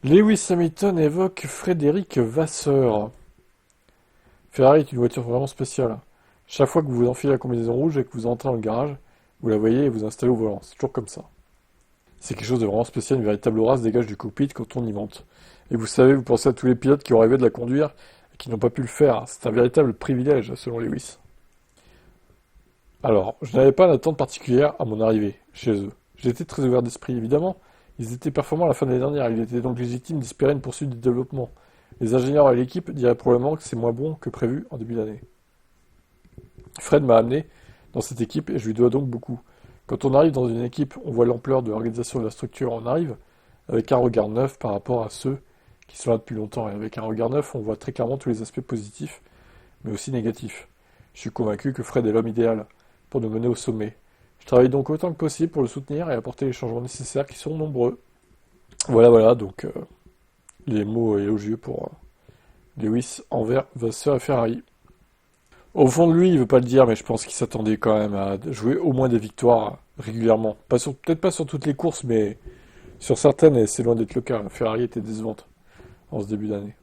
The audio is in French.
Lewis Hamilton évoque Frédéric Vasseur. Ferrari est une voiture vraiment spéciale. Chaque fois que vous enfilez la combinaison rouge et que vous entrez dans le garage, vous la voyez et vous installez au volant. C'est toujours comme ça. C'est quelque chose de vraiment spécial, une véritable aura se dégage du cockpit quand on y monte. Et vous savez, vous pensez à tous les pilotes qui ont rêvé de la conduire et qui n'ont pas pu le faire. C'est un véritable privilège, selon Lewis. Alors, je n'avais pas d'attente particulière à mon arrivée chez eux. J'étais très ouvert d'esprit, évidemment. Ils étaient performants à la fin de l'année dernière, il était donc légitime d'espérer une poursuite du développement. Les ingénieurs et l'équipe diraient probablement que c'est moins bon que prévu en début d'année. Fred m'a amené dans cette équipe et je lui dois donc beaucoup. Quand on arrive dans une équipe, on voit l'ampleur de l'organisation de la structure. On arrive avec un regard neuf par rapport à ceux qui sont là depuis longtemps. Et avec un regard neuf, on voit très clairement tous les aspects positifs, mais aussi négatifs. Je suis convaincu que Fred est l'homme idéal pour nous mener au sommet. Je travaille donc autant que possible pour le soutenir et apporter les changements nécessaires qui sont nombreux. Voilà, voilà, donc les mots élogieux pour Lewis envers Vasseur et Ferrari. Au fond de lui, il veut pas le dire, mais je pense qu'il s'attendait quand même à jouer au moins des victoires régulièrement. Peut-être pas sur toutes les courses, mais sur certaines, et c'est loin d'être le cas. Ferrari était décevante en ce début d'année.